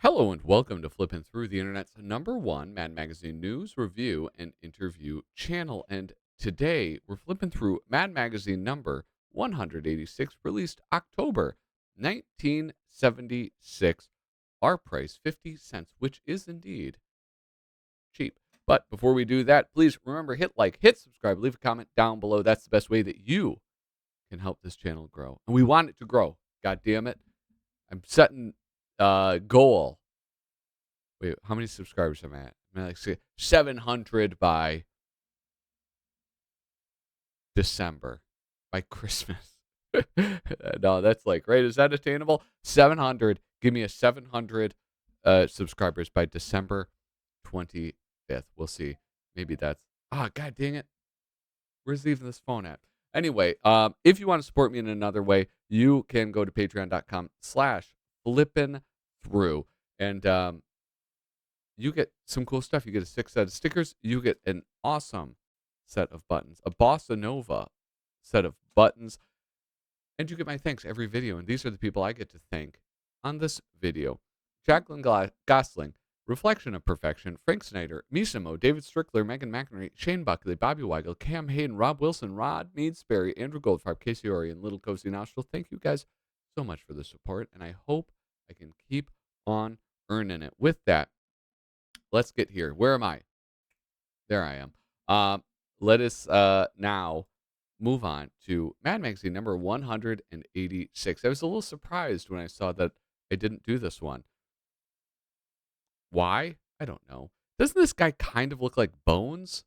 Hello and welcome to Flippin' Through the Internet's #1 Mad Magazine news, review, and interview channel. And today we're flipping through Mad Magazine number 186, released October 1976. Our price 50 cents, which is indeed cheap. But before we do that, please remember, hit like, hit subscribe, leave a comment down below. That's the best way that you can help this channel grow. And we want it to grow. God damn it. I'm setting goal. Wait, how many subscribers am I at? I'm at like 700 by December, by Christmas. No, that's like, right? Is that attainable? 700. Give me a 700 subscribers by December 25th. We'll see. Maybe that's, God dang it. Where's even this phone at? Anyway, if you want to support me in another way, you can go to patreon.com/flippinthrough. And you get some cool stuff. You get a 6 set of stickers. You get an awesome set of buttons, a bossa nova set of buttons, and you get my thanks every video. And these are the people I get to thank on this video: Jacqueline Gosling, Reflection of Perfection, Frank Snyder, Misimo, David Strickler, Megan McInerney, Shane Buckley, Bobby Weigel, Cam Hayden, Rob Wilson, Rod Meadsbury, Andrew Goldfarb, Casey Ori, and Little Cozy Nostril. Thank you guys so much for the support, and I hope I can keep on earning it. With that, let's get here. Where am I? There I am. Let us now move on to Mad Magazine number 186. I was a little surprised when I saw that I didn't do this one. Why? I don't know. Doesn't this guy kind of look like Bones?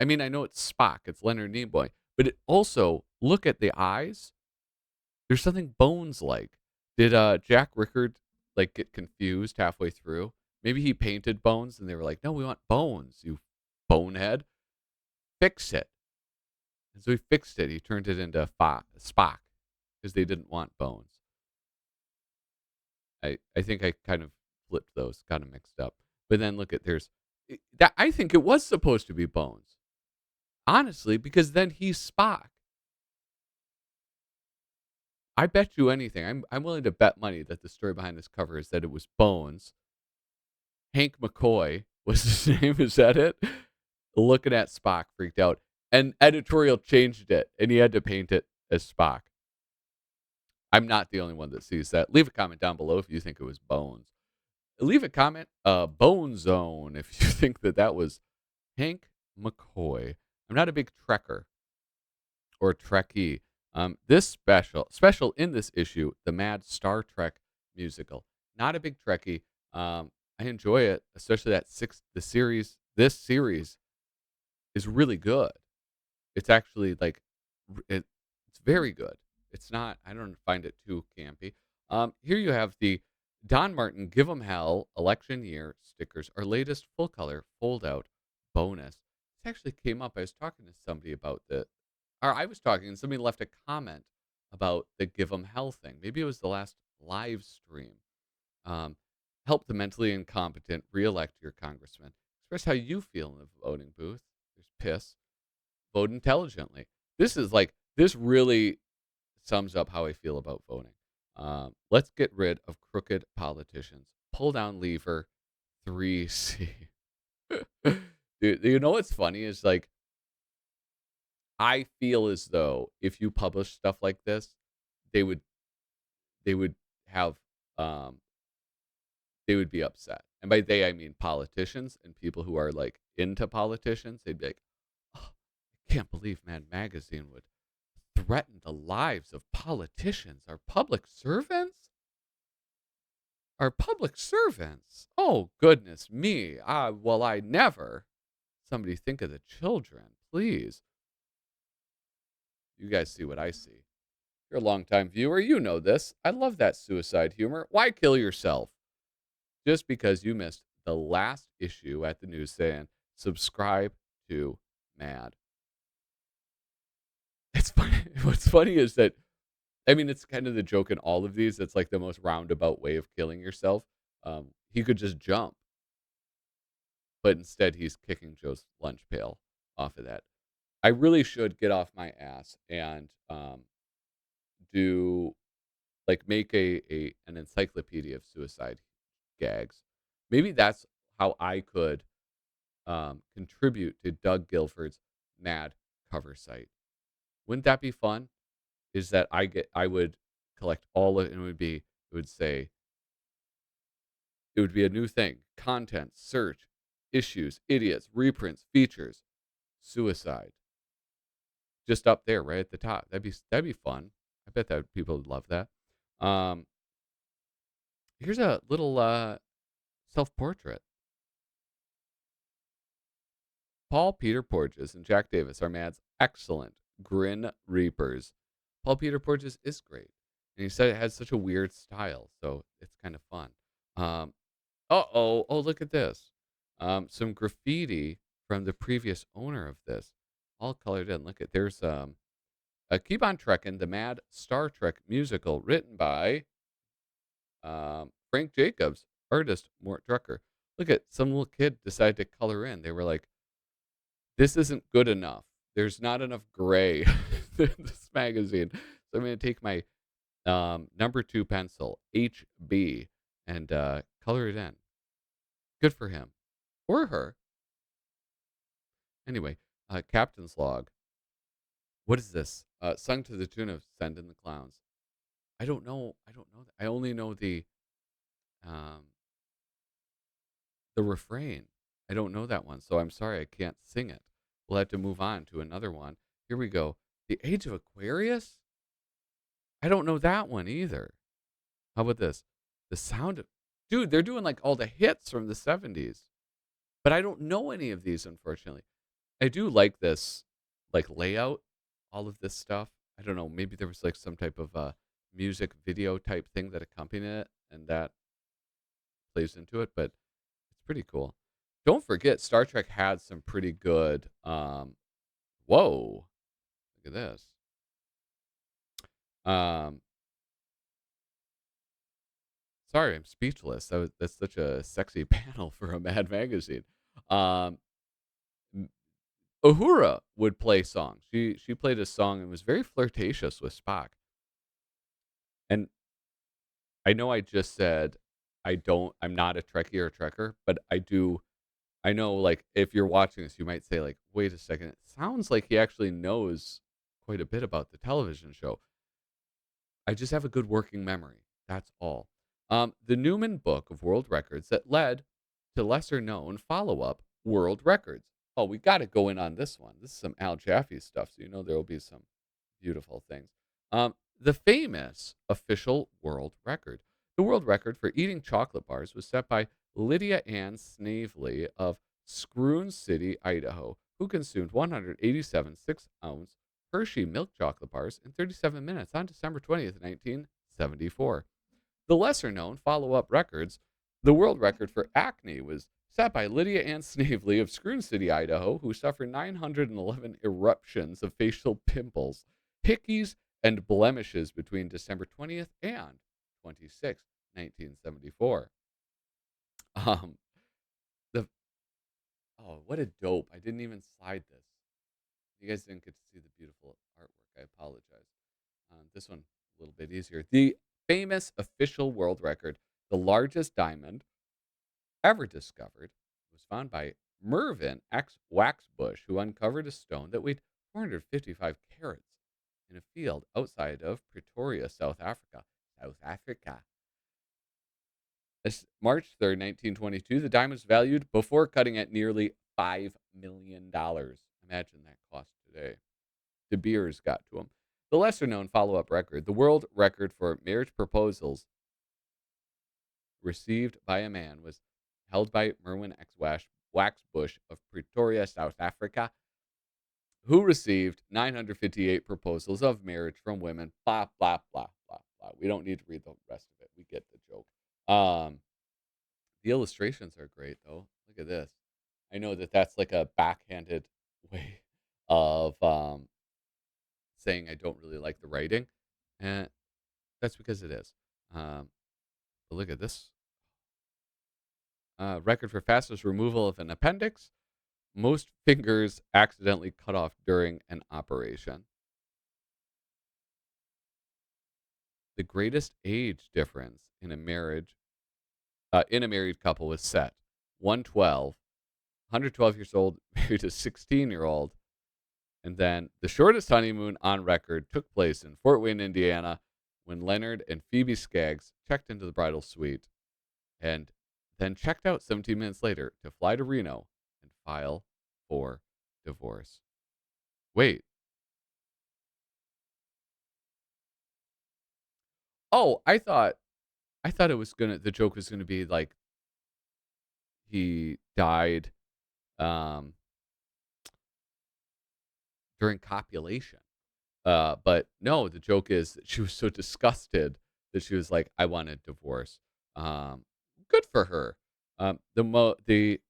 I mean, I know it's Spock, it's Leonard Nimoy, but it also, look at the eyes. There's something Bones like. Did Jack Rickard like get confused halfway through? Maybe he painted Bones and they were like, "No, we want Bones, you bonehead. Fix it." And so he fixed it. He turned it into Spock because they didn't want Bones. I think I kind of flipped those, got them mixed up. But then look at that. I think it was supposed to be Bones, honestly, because then he's Spock. I bet you anything. I'm willing to bet money that the story behind this cover is that it was Bones. Hank McCoy was his name. Is that it? Looking at Spock, freaked out. And editorial changed it, and he had to paint it as Spock. I'm not the only one that sees that. Leave a comment down below if you think it was Bones. Leave a comment, Bone Zone, if you think that that was Hank McCoy. I'm not a big Trekker or Trekkie. This special in this issue, the Mad Star Trek musical. Not a big Trekkie. I enjoy it, especially this series is really good. It's actually like, it's very good. It's not, I don't find it too campy. Here you have the Don Martin Give 'em Hell election year stickers, our latest full color fold out bonus. This actually came up. I was talking to somebody about I was talking and somebody left a comment about the Give 'em Hell thing. Maybe it was the last live stream. Um, Help the mentally incompetent reelect your congressman. Express how you feel in the voting booth. There's piss. Vote intelligently. This really sums up how I feel about voting. Let's get rid of crooked politicians. Pull down lever 3C. You know what's funny is, like, I feel as though if you publish stuff like this, they would they would have they would be upset. And by they I mean politicians and people who are like into politicians. They'd be like, "Oh, I can't believe Mad Magazine would threaten the lives of politicians. Our public servants? Our public servants? Oh, goodness me. Well, I never. Somebody think of the children, please." You guys see what I see. You're a longtime viewer. You know this. I love that suicide humor. Why kill yourself? Just because you missed the last issue at the newsstand. Subscribe to Mad. It's funny. What's funny is that, I mean, it's kind of the joke in all of these. It's like the most roundabout way of killing yourself. He could just jump, but instead he's kicking Joe's lunch pail off of that. I really should get off my ass and to like make a an encyclopedia of suicide gags. Maybe that's how I could contribute to Doug Guilford's Mad cover site. Wouldn't that be fun? Is that I would collect all of it and it would say it would be a new thing. Content, search, issues, idiots, reprints, features, suicide. Just up there, right at the top. That'd be fun. I bet that people would love that. Um, Here's a little self portrait. Paul Peter Porges and Jack Davis are Mad's excellent grin reapers. Paul Peter Porges is great, and he said it has such a weird style, so it's kind of fun. Um, oh, look at this. Some graffiti from the previous owner of this, all colored in. Look at there's Keep on Trekking, the Mad Star Trek musical, written by Frank Jacobs, artist Mort Drucker. Look at some little kid decided to color in. They were like, "This isn't good enough. There's not enough gray in this magazine." So I'm going to take my number two pencil, HB, and color it in. Good for him or her. Anyway, Captain's Log. What is this? Sung to the tune of "Send in the Clowns." I don't know. I don't know that. I only know um, the refrain. I don't know that one, so I'm sorry I can't sing it. We'll have to move on to another one. Here we go. The Age of Aquarius? I don't know that one either. How about this? The Sound of Dude, they're doing like all the hits from the 70s. But I don't know any of these, unfortunately. I do like this like layout, all of this stuff. I don't know, maybe there was like some type of music video type thing that accompanied it and that plays into it, but it's pretty cool. Don't forget Star Trek had some pretty good whoa, look at this. Um Sorry, I'm speechless. That's such a sexy panel for a Mad magazine. Um m- Uhura would play songs. She played a song and was very flirtatious with Spock. And I know I just said I'm not a Trekkie or a Trekker, but I know like if you're watching this, you might say like, wait a second, it sounds like he actually knows quite a bit about the television show. I just have a good working memory. That's all. The Newman Book of World Records that led to lesser known follow up world records. Oh, we got to go in on this one. This is some Al Jaffee stuff, so you know there will be some beautiful things. The famous official world record. The world record for eating chocolate bars was set by Lydia Ann Snavely of Scroon City, Idaho, who consumed 187 6-ounce Hershey milk chocolate bars in 37 minutes on December 20th, 1974. The lesser known follow up records, the world record for acne was set by Lydia Ann Snavely of Scroon City, Idaho, who suffered 911 eruptions of facial pimples, hickeys, and blemishes between December 20th and 26th, 1974. Um, the what a dope! I didn't even slide this. You guys didn't get to see the beautiful artwork. I apologize. This one a little bit easier. The famous official world record, the largest diamond ever discovered, was found by Mervyn X. Waxbush, who uncovered a stone that weighed 455 carats in a field outside of Pretoria, South Africa. South Africa. March 3rd, 1922, the diamond was valued before cutting at nearly $5 million. Imagine that cost today. De Beers got to him. The lesser known follow up record, the world record for marriage proposals received by a man, was held by Merwin X. Waxbush of Pretoria, South Africa, who received 958 proposals of marriage from women. Blah, blah, blah, blah, blah. We don't need to read the rest of it. We get the joke. The illustrations are great, though. Look at this. I know that that's like a backhanded way of saying I don't really like the writing, and that's because it is. But look at this record for fastest removal of an appendix. Most fingers accidentally cut off during an operation. The greatest age difference in a married couple was set 112, 112 years old, married a 16-year-old. And then the shortest honeymoon on record took place in Fort Wayne, Indiana, when Leonard and Phoebe Skaggs checked into the bridal suite and then checked out 17 minutes later to fly to Reno and file for divorce. Wait. Oh, I thought the joke was gonna be like he died um during copulation. But no, the joke is that she was so disgusted that she was like, I want a divorce. Um, Good for her. The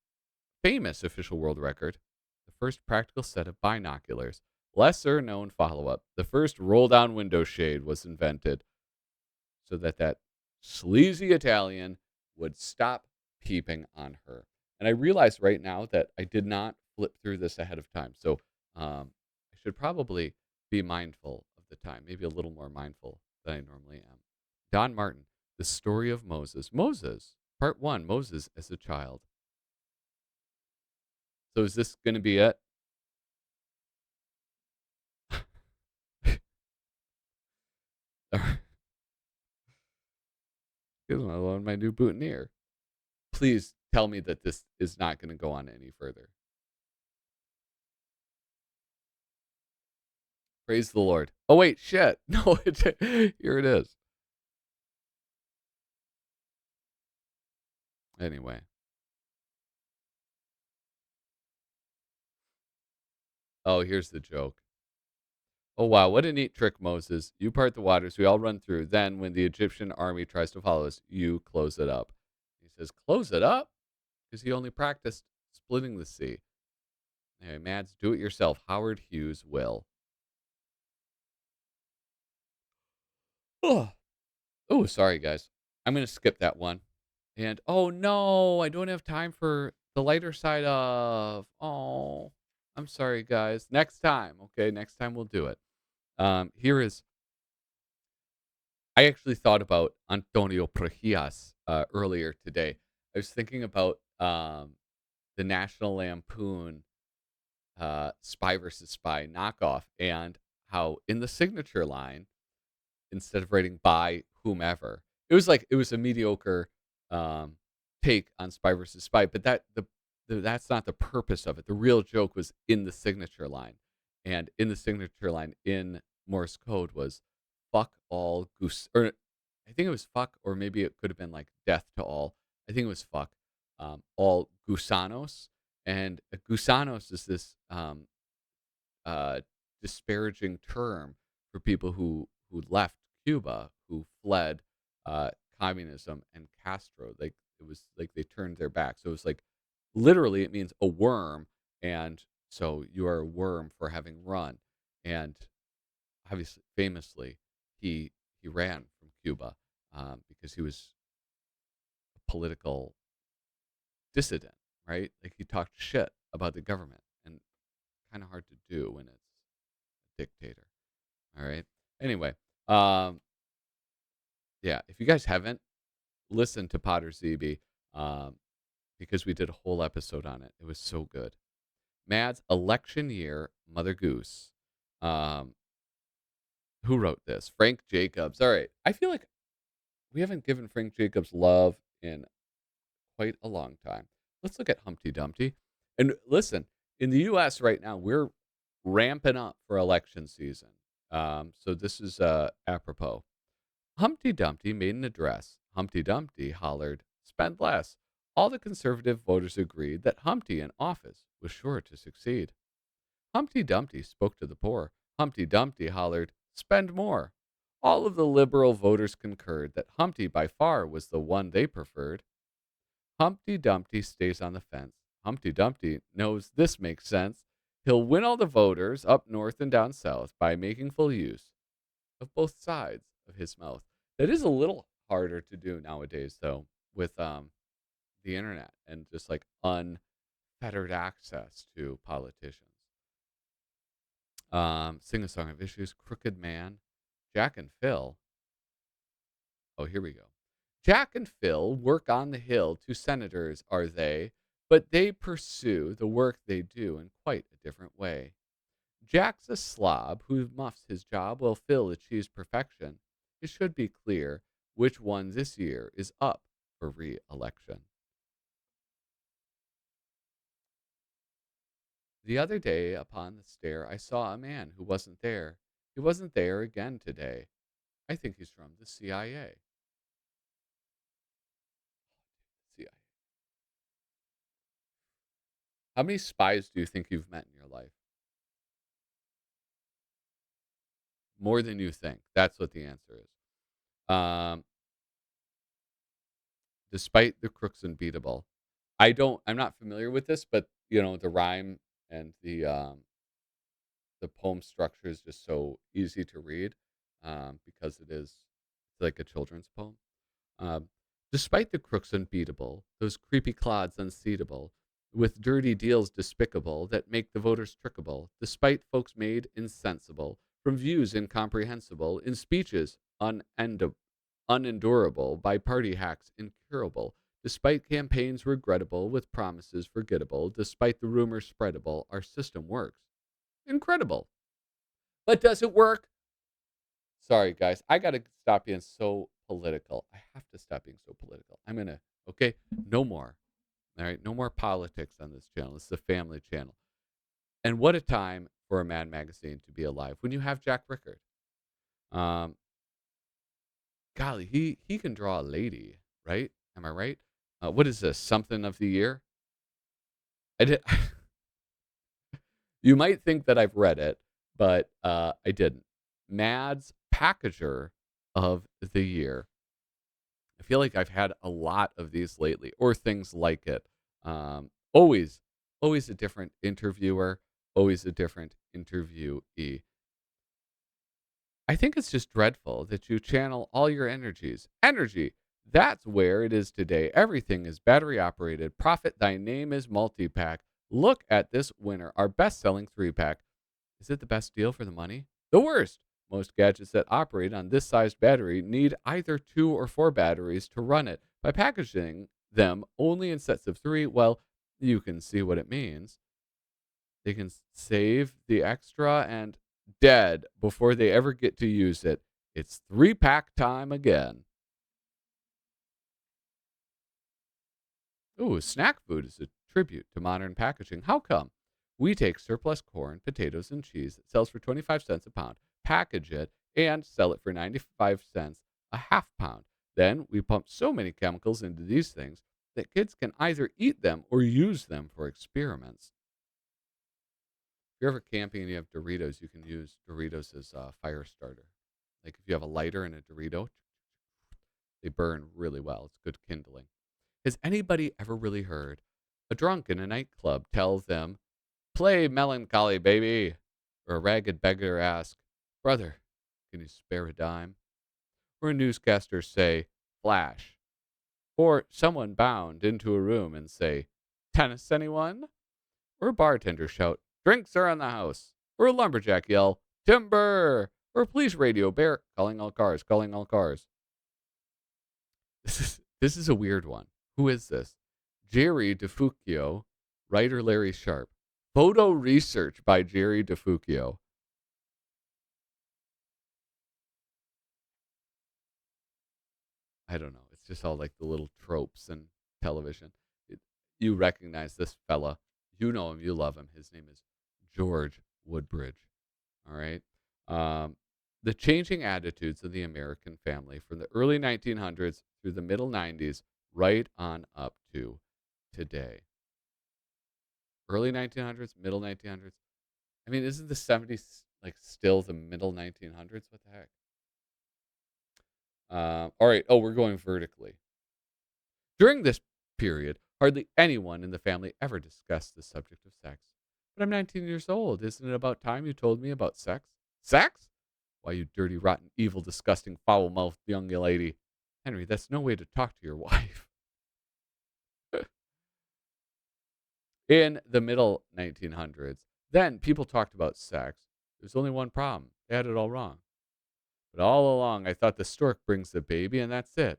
famous official world record, the first practical set of binoculars, lesser known follow up, the first roll down window shade was invented so that sleazy Italian would stop peeping on her. And I realize right now that I did not flip through this ahead of time. So I should probably be mindful of the time, maybe a little more mindful than I normally am. Don Martin, The Story of Moses. Moses, Part 1, Moses as a Child. So is this going to be it? Here's my new boutonniere. Please tell me that this is not going to go on any further. Praise the Lord. Oh, wait, shit. No, here it is. Anyway. Oh, here's the joke. Oh, wow. What a neat trick, Moses. You part the waters. We all run through. Then, when the Egyptian army tries to follow us, you close it up. He says, close it up? Because he only practiced splitting the sea. Anyway, Mads, do it yourself. Howard Hughes will. Oh, oh, sorry, guys. I'm going to skip that one. And oh no, I don't have time for the lighter side of. Oh, I'm sorry, guys. Next time, okay. Next time we'll do it. Here is. I actually thought about Antonio Prohías earlier today. I was thinking about the National Lampoon Spy versus Spy knockoff and how in the signature line instead of writing by whomever. It was a mediocre um, take on Spy versus Spy, but that's not the purpose of it. The real joke was in the signature line, and in the signature line in Morse code was "fuck all goose," or I think it was "fuck," or maybe it could have been like "death to all." I think it was "fuck all gusanos," and gusanos is this uh, disparaging term for people who left Cuba, who fled uh, communism and Castro. Like it was like they turned their back. So it was like literally it means a worm, and so you are a worm for having run. And obviously, famously, he ran from Cuba because he was a political dissident, right? Like he talked shit about the government, and kind of hard to do when it's a dictator. All right. Anyway, um, yeah, if you guys haven't listened to Potter ZB, um, because we did a whole episode on it, it was so good. Mad's election year, Mother Goose. Um, who wrote this? Frank Jacobs. All right. I feel like we haven't given Frank Jacobs love in quite a long time. Let's look at Humpty Dumpty. And listen, in the U.S. right now, we're ramping up for election season. So this is apropos. Humpty Dumpty made an address. Humpty Dumpty hollered, spend less. All the conservative voters agreed that Humpty in office was sure to succeed. Humpty Dumpty spoke to the poor. Humpty Dumpty hollered, spend more. All of the liberal voters concurred that Humpty by far was the one they preferred. Humpty Dumpty stays on the fence. Humpty Dumpty knows this makes sense. He'll win all the voters up north and down south by making full use of both sides of his mouth. That is a little harder to do nowadays, though, with the internet and just like unfettered access to politicians. Sing a song of issues, Crooked Man, Jack and Phil. Oh, here we go. Jack and Phil work on the hill, two senators are they, but they pursue the work they do in quite a different way. Jack's a slob who muffs his job while Phil achieves perfection. It should be clear which one this year is up for re election. The other day upon the stair, I saw a man who wasn't there. He wasn't there again today. I think he's from the CIA. CIA. How many spies do you think you've met in your life? More than you think. That's what the answer is. Despite the crooks unbeatable. I'm not familiar with this, but the rhyme and the poem structure is just so easy to read, because it's like a children's poem. Um, Despite the crooks unbeatable, those creepy clods unseatable, with dirty deals despicable that make the voters trickable, despite folks made insensible from views incomprehensible, in speeches unendurable, by party hacks incurable, despite campaigns regrettable, with promises forgettable, despite the rumors spreadable, our system works. Incredible. But does it work? Sorry, guys. I got to stop being so political. I have to stop being so political. Okay? No more. All right? No more politics on this channel. This is a family channel. And what a time for a Mad magazine to be alive when you have Jack Rickard. Um, Golly, he can draw a lady, right? Am I right? What is this? Something of the year? I did. You might think that I've read it, but I didn't. Mad's Packager of the Year. I feel like I've had a lot of these lately, or things like it. Always, always a different interviewer, always a different interviewee. I think it's just dreadful that you channel all your energies. Energy. That's where it is today. Everything is battery operated. Profit thy name is multi-pack. Look at this winner, our best selling 3-pack. Is it the best deal for the money? The worst. Most gadgets that operate on this size battery need either 2 or 4 batteries to run it. By packaging them only in sets of 3, well, you can see what it means. They can save the extra and dead before they ever get to use it. It's 3-pack time again. Ooh, snack food is a tribute to modern packaging. How come? We take surplus corn, potatoes, and cheese that sells for 25 cents a pound, package it, and sell it for 95 cents a half pound. Then we pump so many chemicals into these things that kids can either eat them or use them for experiments. If you're ever camping and you have Doritos, you can use Doritos as a fire starter. Like if you have a lighter and a Dorito, they burn really well. It's good kindling. Has anybody ever really heard a drunk in a nightclub tell them, "Play melancholy, baby," or a ragged beggar ask, "Brother, can you spare a dime?" Or a newscaster say, "Flash," or someone bound into a room and say, "Tennis, anyone?" Or a bartender shout, "Drinks are in the house," or a lumberjack yell, "Timber," or a police radio bear, "Calling all cars, calling all cars." This is a weird one. Who is this? Jerry DeFuccio, writer Larry Sharp. Photo research by Jerry DeFuccio. I don't know. It's just all like the little tropes in television. It, you recognize this fella. You know him. You love him. His name is George Woodbridge. All right. Um, the changing attitudes of the American family from the early 1900s through the middle 90s, right on up to today. Early 1900s, middle 1900s. I mean, isn't the 70s like still the middle 1900s? What the heck? All right. Oh, we're going vertically. During this period, hardly anyone in the family ever discussed the subject of sex. But I'm 19 years old. Isn't it about time you told me about sex? Sex? Why, you dirty, rotten, evil, disgusting, foul-mouthed young lady. Henry, that's no way to talk to your wife. In the middle 1900s, then people talked about sex. There's only one problem. They had it all wrong. But all along, I thought the stork brings the baby, and that's it.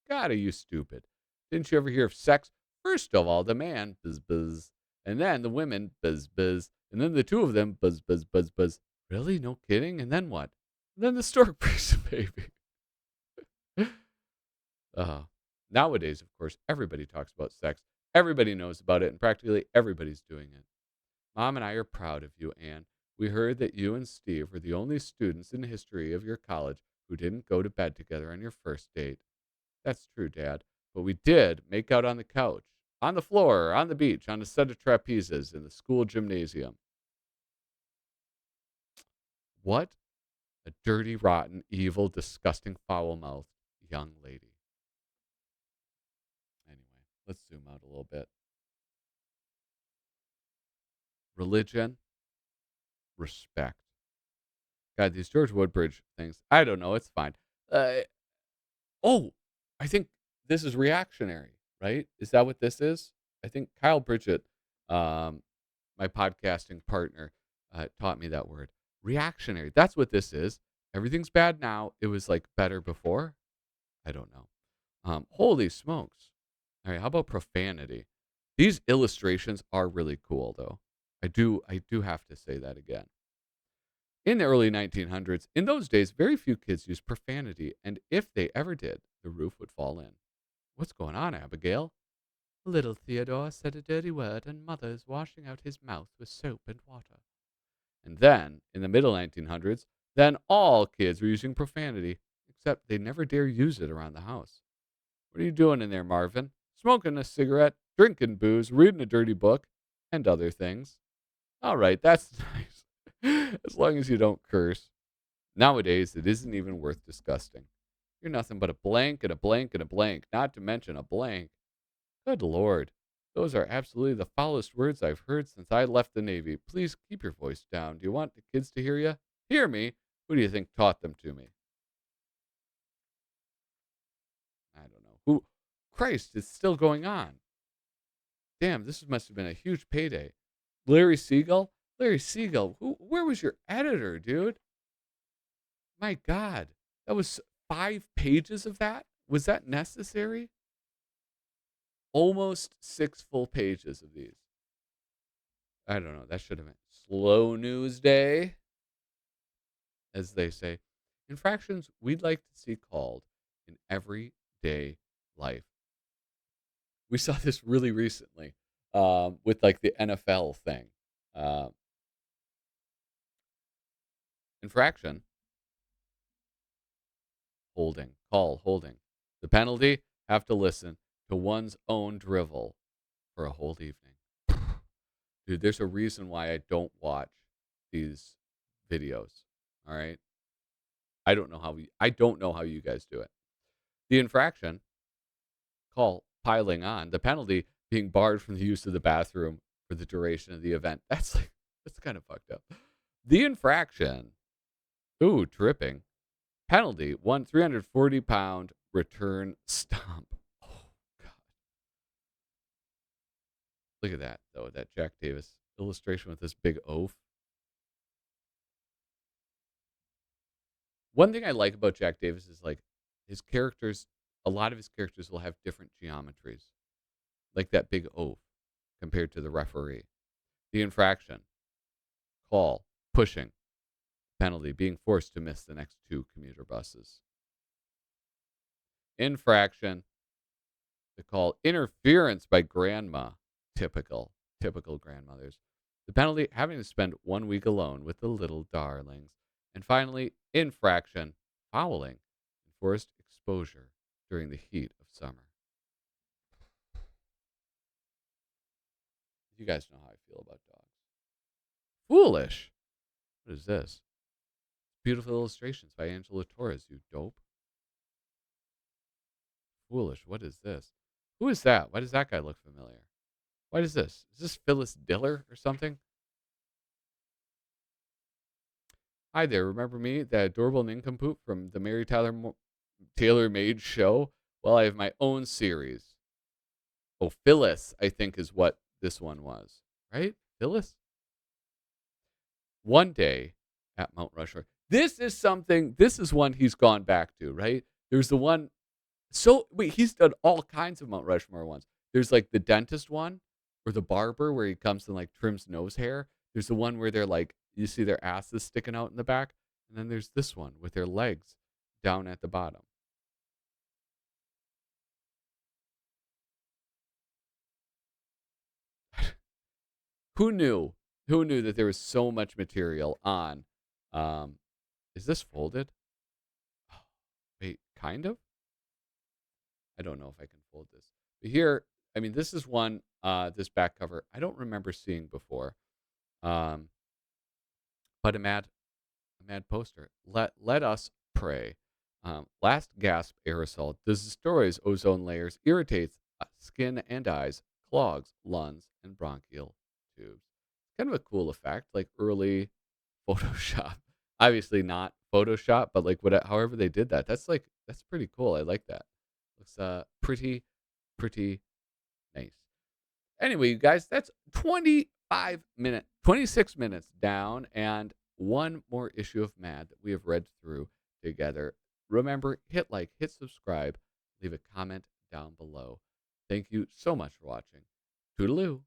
God, are you stupid? Didn't you ever hear of sex? First of all, the man, buzz, buzz, and then the women, buzz, buzz, and then the two of them, buzz, buzz, buzz, buzz. Really? No kidding? And then what? And then the stork brings the baby. Uh, Nowadays, of course, everybody talks about sex. Everybody knows about it, and practically everybody's doing it. Mom and I are proud of you, Anne. We heard that you and Steve were the only students in the history of your college who didn't go to bed together on your first date. That's true, Dad. But we did make out on the couch, on the floor, on the beach, on a set of trapezes in the school gymnasium. What a dirty, rotten, evil, disgusting, foul mouthed young lady. Anyway, let's zoom out a little bit. Religion, respect. God, these George Woodbridge things, I don't know. It's fine. Uh, oh, I think this is reactionary, right? Is that what this is? I think Kyle Bridget, um, my podcasting partner, taught me that word. Reactionary. That's what this is. Everything's bad now. It was like better before. I don't know. Holy smokes. All right. How about profanity? These illustrations are really cool, though. I do have to say that again. In the early 1900s, in those days, very few kids used profanity, and if they ever did, the roof would fall in. What's going on, Abigail? Little Theodore said a dirty word, and Mother's washing out his mouth with soap and water. And then, in the middle 1900s, then all kids were using profanity, except they never dare use it around the house. What are you doing in there, Marvin? Smoking a cigarette, drinking booze, reading a dirty book, and other things. All right, that's nice. As long as you don't curse. Nowadays, it isn't even worth discussing. You're nothing but a blank and a blank and a blank, not to mention a blank. Good Lord. Those are absolutely the foulest words I've heard since I left the Navy. Please keep your voice down. Do you want the kids to hear you? Hear me? Who do you think taught them to me? I don't know. Who? Christ, it's still going on. Damn, this must have been a huge payday. Larry Siegel? Larry Siegel, where was your editor, dude? My God. That was 5 pages of that? Was that necessary? Almost 6 full pages of these. I don't know. That should have been slow news day, as they say. Infractions we'd like to see called in everyday life. We saw this really recently with like the NFL thing. Uh, Infraction, holding, call, holding. The penalty, have to listen to one's own drivel for a whole evening. Dude, there's a reason why I don't watch these videos. All right. I don't know how you guys do it. The infraction, call piling on. The penalty being barred from the use of the bathroom for the duration of the event. That's kind of fucked up. The infraction, ooh, tripping. Penalty, 340-pound return stomp. Oh God. Look at that though, that Jack Davis illustration with this big oaf. One thing I like about Jack Davis is like his characters, a lot of his characters will have different geometries. Like that big oaf compared to the referee. The infraction, call, pushing, penalty, being forced to miss the next 2 commuter buses. Infraction, the call, interference by grandma, typical grandmothers. The penalty, having to spend 1 week alone with the little darlings. And finally, infraction, fouling, enforced exposure during the heat of summer. You guys know how I feel about dogs. Foolish. What is this? Beautiful illustrations by Angela Torres, you dope. Foolish. What is this? Who is that? Why does that guy look familiar? What is this? Is this Phyllis Diller or something? Hi there. Remember me, that adorable nincompoop from the Mary Taylor Made show? Well, I have my own series. Oh, Phyllis, I think is what this one was. Right? Phyllis? One day at Mount Rushmore. This is one he's gone back to, right? There's the one so wait, he's done all kinds of Mount Rushmore ones. There's, like, the dentist one or the barber where he comes and, like, trims nose hair. There's the one where they're, like you see their asses sticking out in the back, and then there's this one with their legs down at the bottom. Who knew? Who knew that there was so much material on, um is this folded? Wait, kind of? I don't know if I can fold this. But here, I mean, this is one, this back cover I don't remember seeing before. Um, but a mad poster. Let us pray. Last gasp aerosol destroys ozone layers, irritates skin and eyes, clogs lungs and bronchial tubes. Kind of a cool effect, like early Photoshop. Obviously not Photoshop, but like what, however they did that. That's pretty cool. I like that. Looks pretty nice. Anyway, you guys, that's 26 minutes down, and one more issue of Mad that we have read through together. Remember, hit like, hit subscribe, leave a comment down below. Thank you so much for watching. Toodaloo.